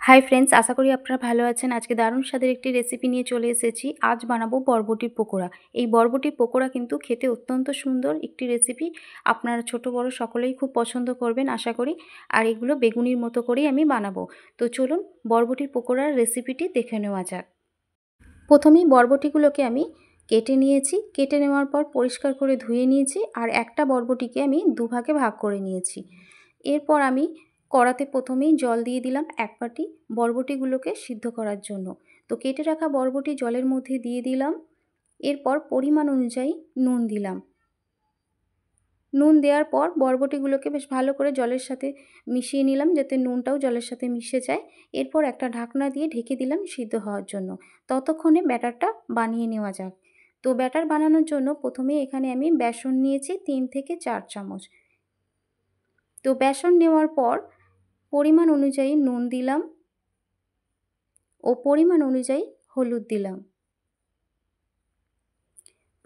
Hi friends, আশা করি আপনারা ভালো আছেন। আজকে দারুণ স্বাদের একটি রেসিপি নিয়ে চলে এসেছি। আজ বানাবো বরবটির পকোড়া। এই বরবটির পকোড়া কিন্তু খেতে অত্যন্ত সুন্দর একটি রেসিপি। আপনারা ছোট বড় সকলেই খুব পছন্দ করবেন আশা করি। আর এগুলো বেগুনির মতো করেই আমি বানাবো। তো চলুন বরবটির পকোড়ার রেসিপিটি দেখে নেওয়া যাক। প্রথমেই বরবটিগুলোকে আমি কেটে নিয়েছি। কেটে নেওয়ার পর পরিষ্কার করে ধুয়ে নিয়েছি। আর একটা বরবটিকে আমি দুভাগে ভাগ করে নিয়েছি। এরপর আমি কড়াতে প্রথমেই জল দিয়ে দিলাম 1 বাটি বরবটিগুলোকে সিদ্ধ করার জন্য। তো কেটে রাখা বরবটি জলের মধ্যে দিয়ে দিলাম। এরপর পরিমাণ অনুযায়ী নুন দিলাম। নুন দেওয়ার পর বরবটিগুলোকে বেশ ভালো করে জলের সাথে মিশিয়ে নিলাম যাতে নুনটাও জলের সাথে মিশে যায়। এরপর একটা ঢাকনা দিয়ে ঢেকে দিলাম সিদ্ধ হওয়ার জন্য। ততক্ষণে ব্যাটারটা বানিয়ে নেওয়া যাক। তো ব্যাটার বানানোর জন্য প্রথমে এখানে আমি বেসন নিয়েছি 3 থেকে 4 চামচ। তো বেসন নেওয়ার পর পরিমাণ অনুযায়ী নুন দিলাম ও পরিমাণ অনুযায়ী হলুদ দিলাম।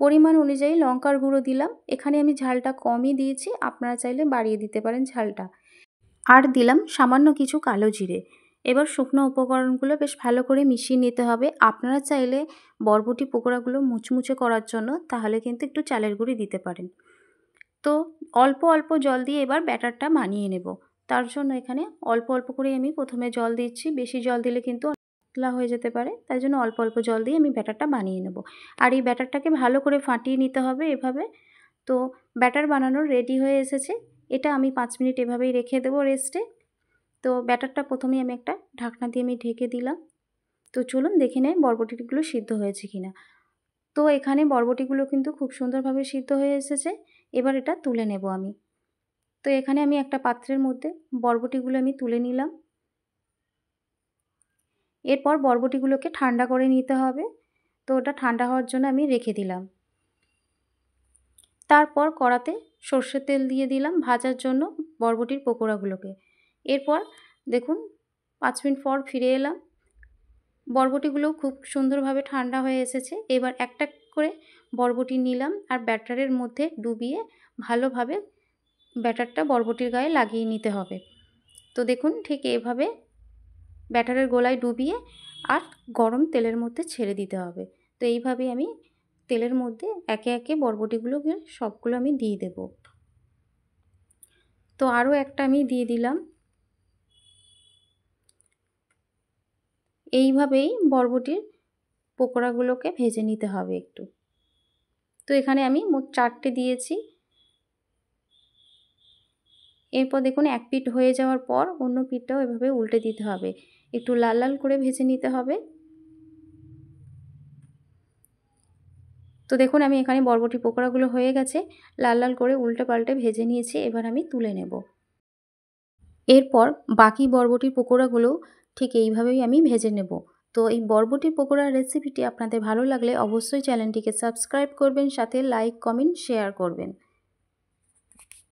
পরিমাণ অনুযায়ী লঙ্কার গুঁড়ো দিলাম। এখানে আমি ঝালটা কমই দিয়েছি, আপনারা চাইলে বাড়িয়ে দিতে পারেন ঝালটা। আর দিলাম সামান্য কিছু কালো জিরে। এবার শুকনো উপকরণগুলো বেশ ভালো করে মিশিয়ে নিতে হবে। আপনারা চাইলে বরবটি পকোড়াগুলো মুচমুচে করার জন্য তাহলে কিন্তু একটু চালের গুঁড়ি দিতে পারেন। তো অল্প অল্প জল দিয়ে এবার ব্যাটারটা বানিয়ে নেব। তার জন্য এখানে অল্প অল্প করে আমি প্রথমে জল দিচ্ছি। বেশি জল দিলে কিন্তু পাতলা হয়ে যেতে পারে, তাই জন্য অল্প অল্প জল দিয়ে আমি ব্যাটারটা বানিয়ে নেব। আর এই ব্যাটারটাকে ভালো করে ফাটিয়ে নিতে হবে এভাবে। তো ব্যাটার বানানোর রেডি হয়ে এসেছে। এটা আমি 5 মিনিট এভাবেই রেখে দেবো রেস্টে। তো ব্যাটারটা প্রথমেই আমি একটা ঢাকনা দিয়ে আমি ঢেকে দিলাম। তো চলুন দেখে নেই বরবটিগুলো সিদ্ধ হয়েছে কিনা। তো এখানে বরবটিগুলো কিন্তু খুব সুন্দরভাবে সিদ্ধ হয়ে এসেছে। এবার এটা তুলে নেব আমি। তো এখানে আমি একটা পাত্রের মধ্যে বরবটিগুলো আমি তুলে নিলাম। এরপর বরবটিগুলোকে ঠান্ডা করে নিতে হবে। তো ওটা ঠান্ডা হওয়ার জন্য আমি রেখে দিলাম। তারপর কড়াতে সর্ষের তেল দিয়ে দিলাম ভাজার জন্য বরবটির পকোড়াগুলোকে। এরপর দেখুন 5 মিনিট পর ফিরে এলাম। বরবটিগুলো খুব সুন্দরভাবে ঠান্ডা হয়ে এসেছে। এবার একটা করে বরবটি নিলাম আর ব্যাটারের মধ্যে ডুবিয়ে ভালোভাবে ব্যাটারটা বরবটির গায়ে লাগিয়ে নিতে হবে। তো দেখুন ঠিক এভাবে ব্যাটারের গোলায় ডুবিয়ে আর গরম তেলের মধ্যে ছেড়ে দিতে হবে। তো এইভাবেই আমি তেলের মধ্যে একে একে বরবটিগুলোকে সবগুলো আমি দিয়ে দেব। তো আরও একটা আমি দিয়ে দিলাম। এইভাবেই বরবটির পকোড়াগুলোকে ভেজে নিতে হবে একটু। তো এখানে আমি মোট 4টে দিয়েছি। এরপর দেখুন এক পিঠ হয়ে যাওয়ার পর অন্য পিঠটাও এভাবে উল্টে দিতে হবে। একটু লাল লাল করে ভেজে নিতে হবে। তো দেখুন আমি এখানে বরবটি পকোড়াগুলো হয়ে গেছে, লাল লাল করে উল্টে পাল্টে ভেজে নিয়েছি। এবার আমি তুলে নেব। এরপর বাকি বরবটির পকোড়াগুলো ঠিক এইভাবেই আমি ভেজে নেব। তো এই বরবটির পকোড়ার রেসিপিটি আপনাদের ভালো লাগলে অবশ্যই চ্যানেলটিকে সাবস্ক্রাইব করবেন, সাথে লাইক, কমেন্ট, শেয়ার করবেন।